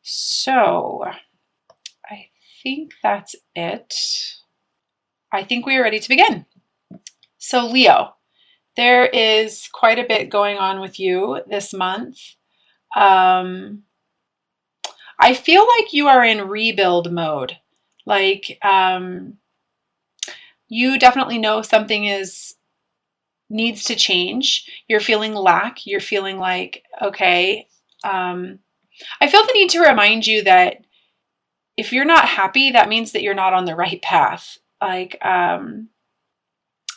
So I think that's it. I think we are ready to begin. So Leo, there is quite a bit going on with you this month. Um, I feel like you are in rebuild mode. Like you definitely know something is needs to change. You're feeling lack. You're feeling like, okay. I feel the need to remind you that if you're not happy, that means that you're not on the right path. And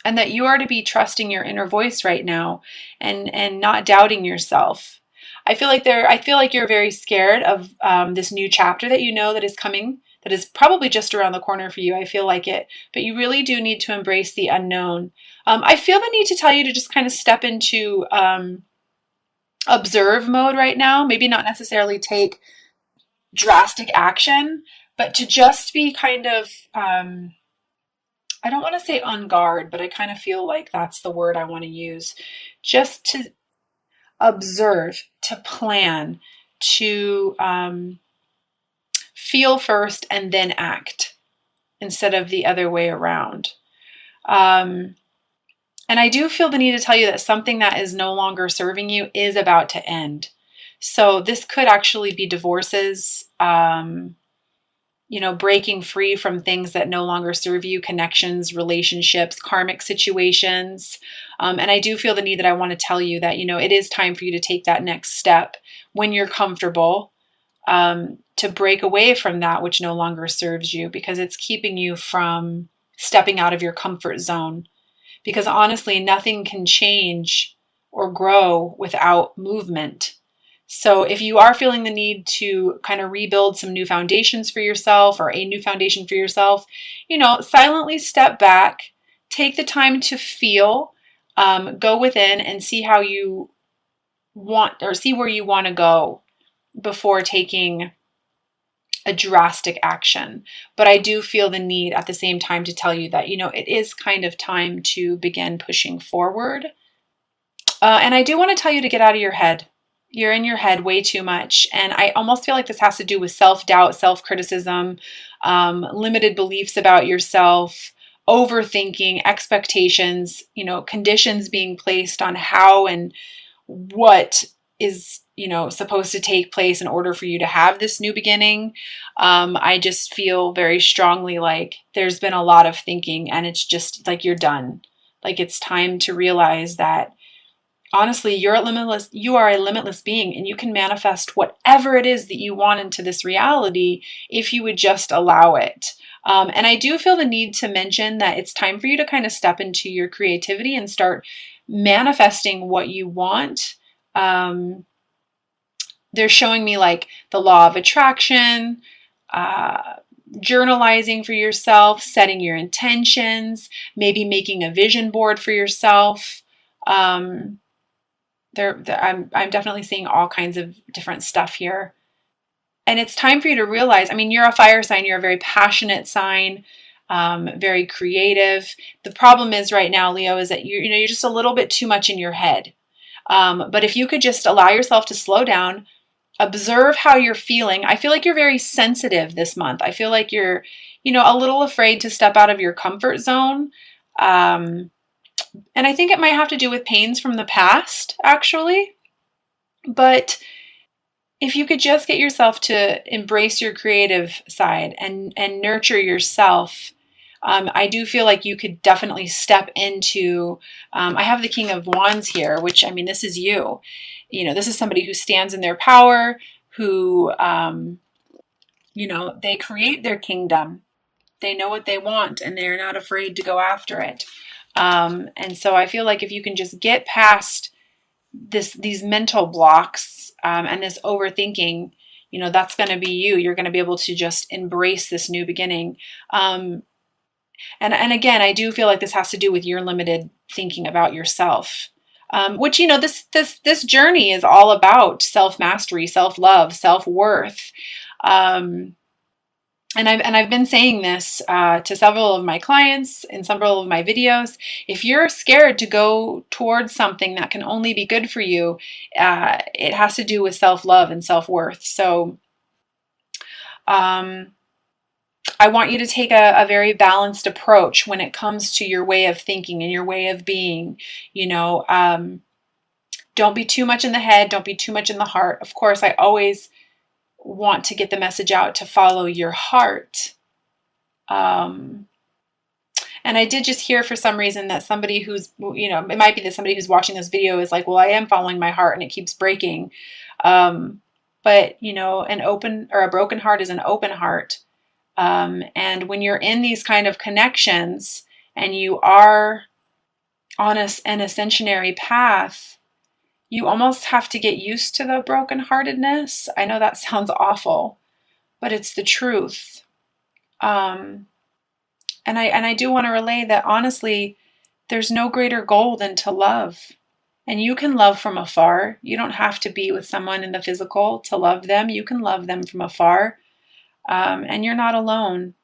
that you are to be trusting your inner voice right now and not doubting yourself. I feel like you're very scared of this new chapter that you know that is coming, that is probably just around the corner for you. I feel like it, but you really do need to embrace the unknown. I feel the need to tell you to just kind of step into observe mode right now. Maybe not necessarily take drastic action, but to just be kind of I don't want to say on guard, but I kind of feel like that's the word I want to use. Just to observe, to plan, to feel first and then act instead of the other way around. Um, and I do feel the need to tell you that something that is no longer serving you is about to end. So this could actually be divorces, breaking free from things that no longer serve you, connections, relationships, karmic situations. And I do feel the need that I want to tell you that, it is time for you to take that next step when you're comfortable, to break away from that which no longer serves you, because it's keeping you from stepping out of your comfort zone. Because honestly, nothing can change or grow without movement. So if you are feeling the need to kind of rebuild some new foundations for yourself or a new foundation for yourself, silently step back, take the time to feel, go within and see how you want or see where you want to go before taking a drastic action. But I do feel the need at the same time to tell you that, it is kind of time to begin pushing forward. And I do want to tell you to get out of your head. You're in your head way too much. And I almost feel like this has to do with self-doubt, self-criticism, limited beliefs about yourself, overthinking, expectations, conditions being placed on how and what is, supposed to take place in order for you to have this new beginning. I just feel very strongly like there's been a lot of thinking and it's just like you're done. Like it's time to realize that honestly, you are a limitless being and you can manifest whatever it is that you want into this reality if you would just allow it. And I do feel the need to mention that it's time for you to kind of step into your creativity and start manifesting what you want. They're showing me like the law of attraction, journalizing for yourself, setting your intentions, maybe making a vision board for yourself. I'm definitely seeing all kinds of different stuff here. And it's time for you to realize, you're a fire sign, you're a very passionate sign, very creative. The problem is right now, Leo, is that you're just a little bit too much in your head. But if you could just allow yourself to slow down, observe how you're feeling. I feel like you're very sensitive this month. I feel like you're, a little afraid to step out of your comfort zone. And I think it might have to do with pains from the past, actually. But if you could just get yourself to embrace your creative side and nurture yourself, I do feel like you could definitely step into, I have the King of Wands here, which, this is you. This is somebody who stands in their power, who, they create their kingdom. They know what they want and they're not afraid to go after it. And so I feel like if you can just get past these mental blocks, and this overthinking, that's going to be you. You're going to be able to just embrace this new beginning. And again, I do feel like this has to do with your limited thinking about yourself. Which, this journey is all about self-mastery, self-love, self-worth. And I've been saying this to several of my clients in several of my videos. If you're scared to go towards something that can only be good for you, it has to do with self-love and self-worth. So I want you to take a very balanced approach when it comes to your way of thinking and your way of being. You know, don't be too much in the head. Don't be too much in the heart. Of course, I always want to get the message out to follow your heart. And I did just hear for some reason that somebody who's, it might be that somebody who's watching this video is like, well, I am following my heart and it keeps breaking. But, an open or a broken heart is an open heart. And when you're in these kind of connections and you are on an ascensionary path, you almost have to get used to the brokenheartedness. I know that sounds awful, but it's the truth. And I do want to relay that honestly, there's no greater goal than to love. And you can love from afar. You don't have to be with someone in the physical to love them. You can love them from afar. And you're not alone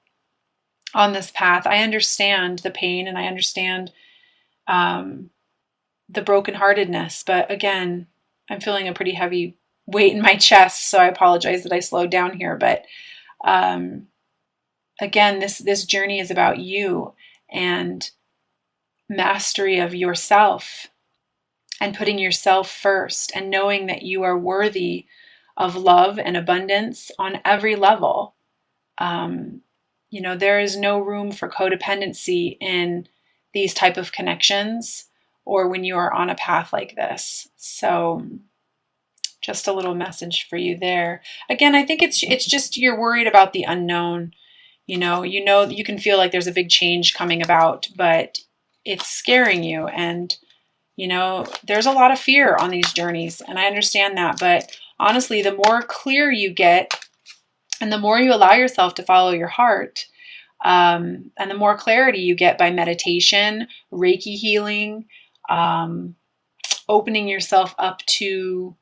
on this path. I understand the pain and I understand the brokenheartedness. But again, I'm feeling a pretty heavy weight in my chest, so I apologize that I slowed down here. But again, this journey is about you and mastery of yourself and putting yourself first and knowing that you are worthy of love and abundance on every level. There is no room for codependency in these type of connections or when you are on a path like this. So just a little message for you there. Again, I think it's just you're worried about the unknown. You can feel like there's a big change coming about, but it's scaring you. And, there's a lot of fear on these journeys, and I understand that. But honestly, the more clear you get and the more you allow yourself to follow your heart, and the more clarity you get by meditation, Reiki healing, opening yourself up to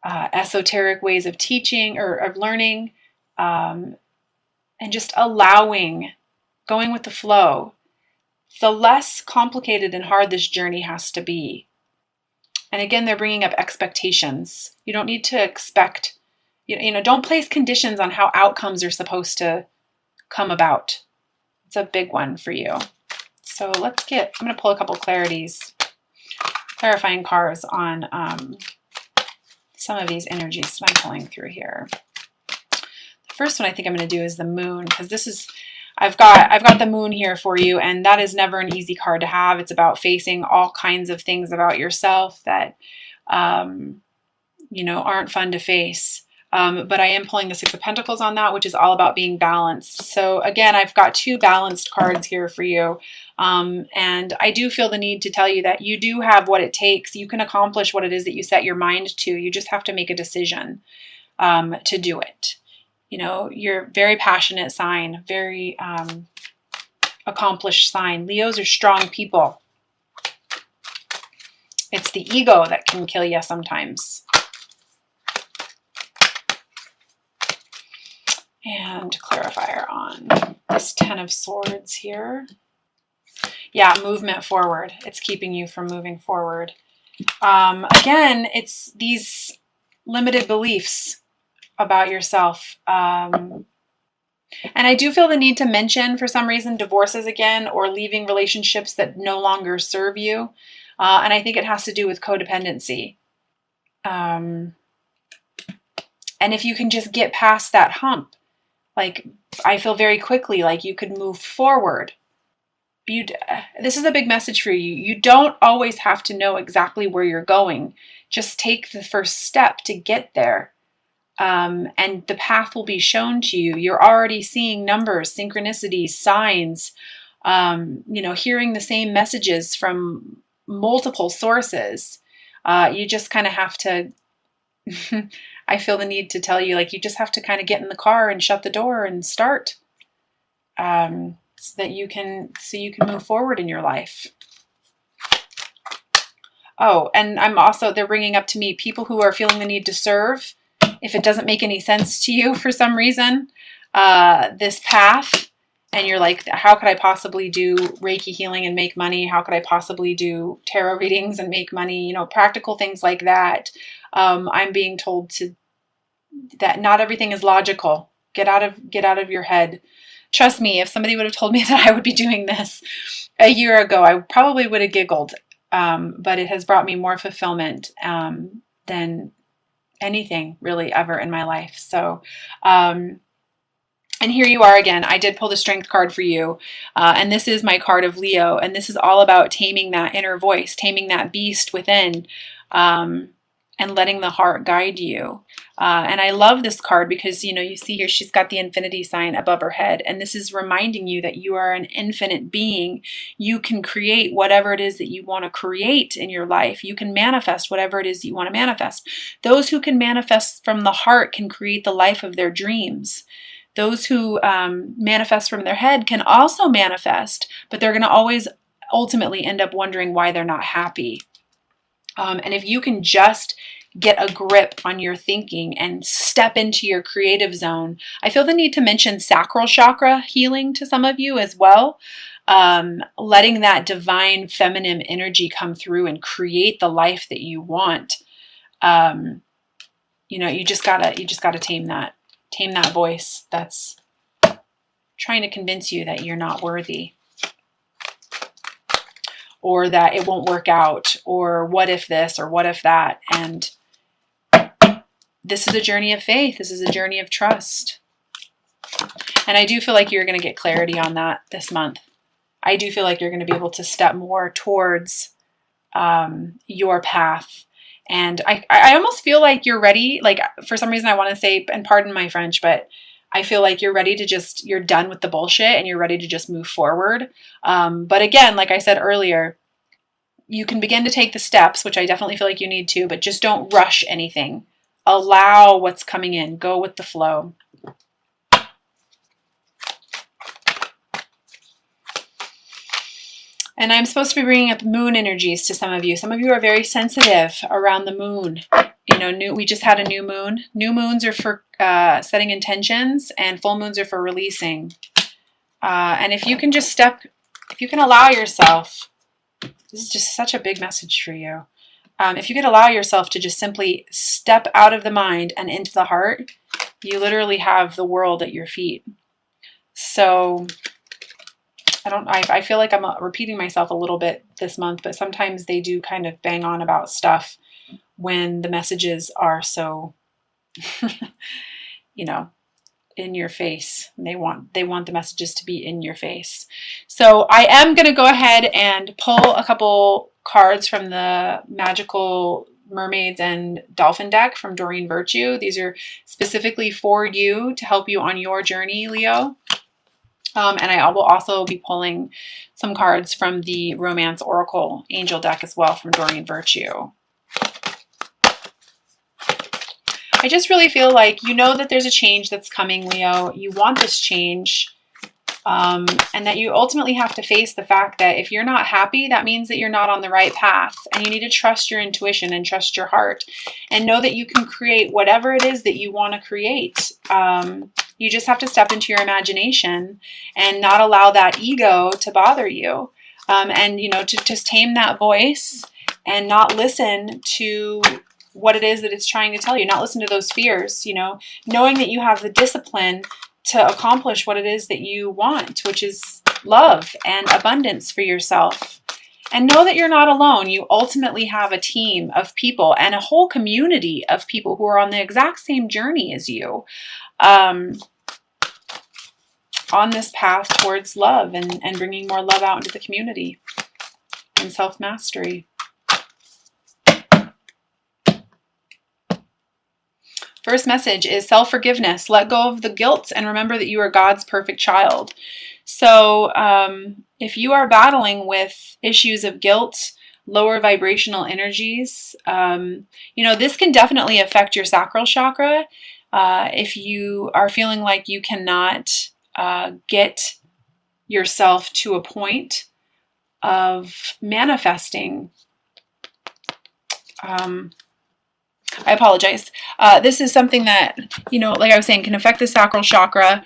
esoteric ways of teaching or of learning, and just allowing, going with the flow, the less complicated and hard this journey has to be. And again, they're bringing up expectations. You don't need to expect, don't place conditions on how outcomes are supposed to come about. It's a big one for you. So I'm going to pull a couple clarifying cards on some of these energies that I'm pulling through here. The first one I think I'm going to do is the moon, because I've got the moon here for you, and that is never an easy card to have. It's about facing all kinds of things about yourself that, aren't fun to face. But I am pulling the Six of Pentacles on that, which is all about being balanced. So again, I've got two balanced cards here for you. And I do feel the need to tell you that you do have what it takes. You can accomplish what it is that you set your mind to. You just have to make a decision to do it. You're a very passionate sign, very accomplished sign. Leos are strong people. It's the ego that can kill you sometimes. And clarifier on this Ten of Swords here. Yeah, movement forward. It's keeping you from moving forward. Again, it's these limited beliefs about yourself. And I do feel the need to mention, for some reason, divorces again or leaving relationships that no longer serve you. And I think it has to do with codependency. And if you can just get past that hump, like I feel very quickly like you could move forward. This is a big message for you. You don't always have to know exactly where you're going. Just take the first step to get there. And the path will be shown to you. You're already seeing numbers, synchronicities, signs, hearing the same messages from multiple sources. You just kind of have to, I feel the need to tell you, like, you just have to kind of get in the car and shut the door and start, so you can move forward in your life. Oh, and they're bringing up to me people who are feeling the need to serve. If it doesn't make any sense to you for some reason, this path, and you're like, how could I possibly do Reiki healing and make money? How could I possibly do tarot readings and make money? Practical things like that. I'm being told that not everything is logical. Get out of your head. Trust me, if somebody would have told me that I would be doing this a year ago, I probably would have giggled. But it has brought me more fulfillment than anything really ever in my life. So, and here you are again. I did pull the strength card for you. And this is my card of Leo. And this is all about taming that inner voice, taming that beast within, and letting the heart guide you. And I love this card because, you see here, she's got the infinity sign above her head. And this is reminding you that you are an infinite being. You can create whatever it is that you want to create in your life. You can manifest whatever it is that you want to manifest. Those who can manifest from the heart can create the life of their dreams. Those who manifest from their head can also manifest, but they're going to always ultimately end up wondering why they're not happy. And if you can just get a grip on your thinking and step into your creative zone, I feel the need to mention sacral chakra healing to some of you as well. Letting that divine feminine energy come through and create the life that you want. You just gotta tame that voice that's trying to convince you that you're not worthy, or that it won't work out, or what if this, or what if that. And this is a journey of faith. This is a journey of trust. And I do feel like you're going to get clarity on that this month. I do feel like you're going to be able to step more towards your path. And I almost feel like you're ready. Like, for some reason I want to say, and pardon my French, but I feel like you're ready to you're done with the bullshit and you're ready to just move forward. But again, like I said earlier, you can begin to take the steps, which I definitely feel like you need to, but just don't rush anything. Allow what's coming in. Go with the flow. And I'm supposed to be bringing up moon energies to some of you. Some of you are very sensitive around the moon. We just had a new moon. New moons are for setting intentions, and full moons are for releasing. And if you can allow yourself, this is just such a big message for you. If you could allow yourself to just simply step out of the mind and into the heart, you literally have the world at your feet. So I feel like I'm repeating myself a little bit this month, but sometimes they do kind of bang on about stuff when the messages are so, in your face. They want the messages to be in your face. So I am going to go ahead and pull a couple cards from the Magical Mermaids and Dolphin deck from Doreen Virtue. These are specifically for you to help you on your journey, Leo. And I will also be pulling some cards from the Romance Oracle Angel deck as well from Doreen Virtue. I just really feel like that there's a change that's coming, Leo. You want this change. And that you ultimately have to face the fact that if you're not happy, that means that you're not on the right path. And you need to trust your intuition and trust your heart. And know that you can create whatever it is that you want to create. You just have to step into your imagination and not allow that ego to bother you. And to just tame that voice and not listen to what it is that it's trying to tell you. Not listen to those fears, knowing that you have the discipline to accomplish what it is that you want, which is love and abundance for yourself. And know that you're not alone. You ultimately have a team of people and a whole community of people who are on the exact same journey as you, on this path towards love and bringing more love out into the community and self-mastery. First message is self-forgiveness. Let go of the guilt and remember that you are God's perfect child. So if you are battling with issues of guilt, lower vibrational energies, this can definitely affect your sacral chakra. If you are feeling like you cannot get yourself to a point of manifesting, I apologize. This is something that, like I was saying, can affect the sacral chakra,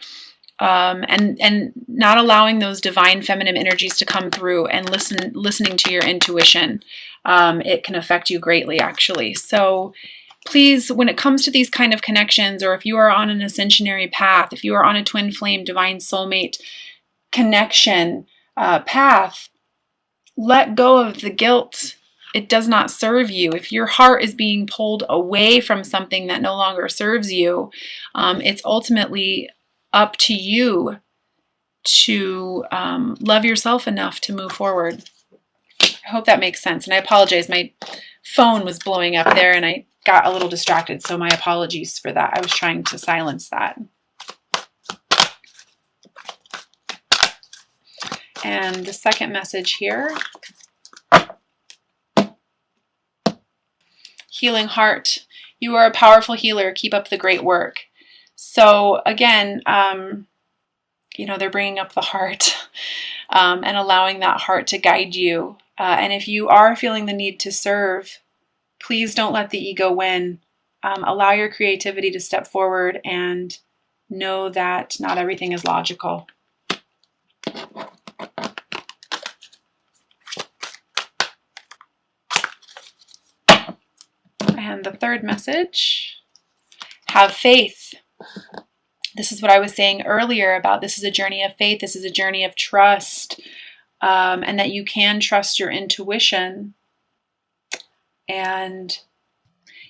and not allowing those divine feminine energies to come through and listening to your intuition. It can affect you greatly, actually. So please, when it comes to these kind of connections, or if you are on an ascensionary path, if you are on a twin flame, divine soulmate connection path, let go of the guilt. It does not serve you. If your heart is being pulled away from something that no longer serves you, it's ultimately up to you to love yourself enough to move forward. I hope that makes sense. And I apologize. My phone was blowing up there and I got a little distracted. So my apologies for that. I was trying to silence that. And the second message here, healing heart. You are a powerful healer. Keep up the great work. So again, they're bringing up the heart and allowing that heart to guide you. And if you are feeling the need to serve, please don't let the ego win. Allow your creativity to step forward and know that not everything is logical. And the third message, have faith. This is what I was saying earlier about this is a journey of faith. This is a journey of trust, and that you can trust your intuition. And,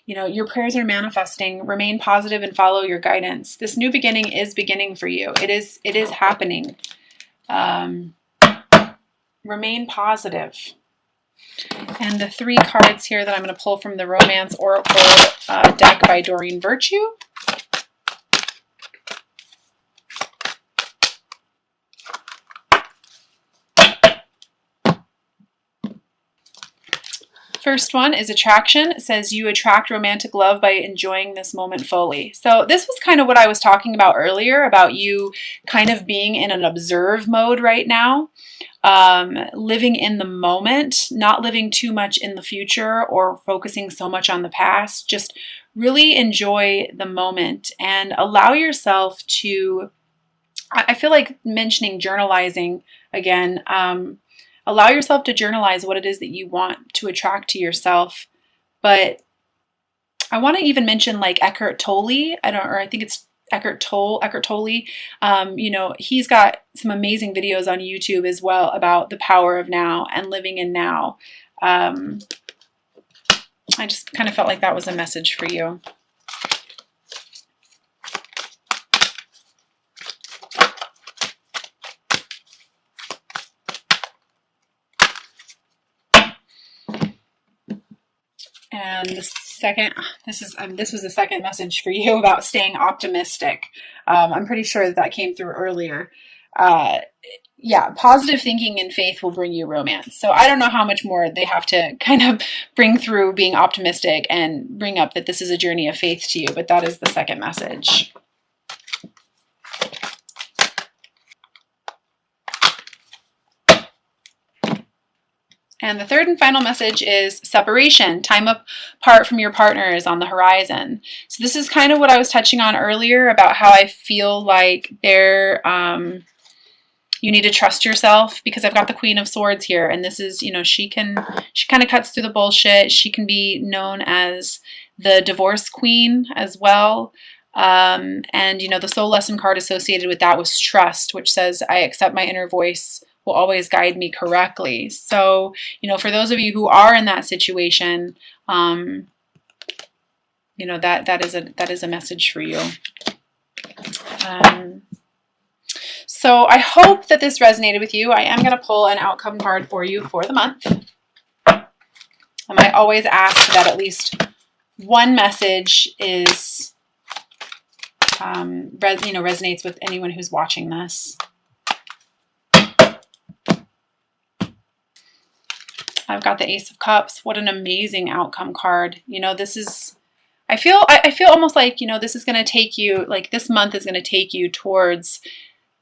your prayers are manifesting. Remain positive and follow your guidance. This new beginning is beginning for you. It is happening. Remain positive. And the 3 cards here that I'm going to pull from the Romance Oracle deck by Doreen Virtue. First one is attraction. It says you attract romantic love by enjoying this moment fully. So this was kind of what I was talking about earlier, about you kind of being in an observe mode right now. Living in the moment, not living too much in the future or focusing so much on the past. Just really enjoy the moment and allow yourself to, I feel like mentioning journalizing again, allow yourself to journalize what it is that you want to attract to yourself. But I want to even mention like Eckhart Tolle. I think it's Eckhart Tolle. He's got some amazing videos on YouTube as well about the power of now and living in now. I just kind of felt like that was a message for you. And the second, this was the second message for you about staying optimistic. I'm pretty sure that came through earlier. Positive thinking and faith will bring you romance. So I don't know how much more they have to kind of bring through being optimistic and bring up that this is a journey of faith to you, but that is the second message. And the third and final message is separation. Time apart from your partner is on the horizon. So this is kind of what I was touching on earlier about how I feel like you need to trust yourself, because I've got the Queen of Swords here. And this is, she kind of cuts through the bullshit. She can be known as the divorce queen as well. And, the soul lesson card associated with that was trust, which says, I accept my inner voice will always guide me correctly. So, for those of you who are in that situation, that is a message for you. So I hope that this resonated with you. I am going to pull an outcome card for you for the month. I always ask that at least one message is, resonates with anyone who's watching this. I've got the Ace of Cups. What an amazing outcome card. I feel almost like, this is going to take you, like this month is going to take you towards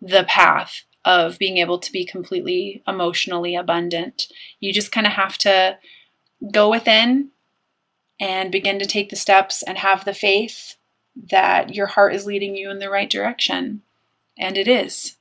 the path of being able to be completely emotionally abundant. You just kind of have to go within and begin to take the steps and have the faith that your heart is leading you in the right direction. And it is.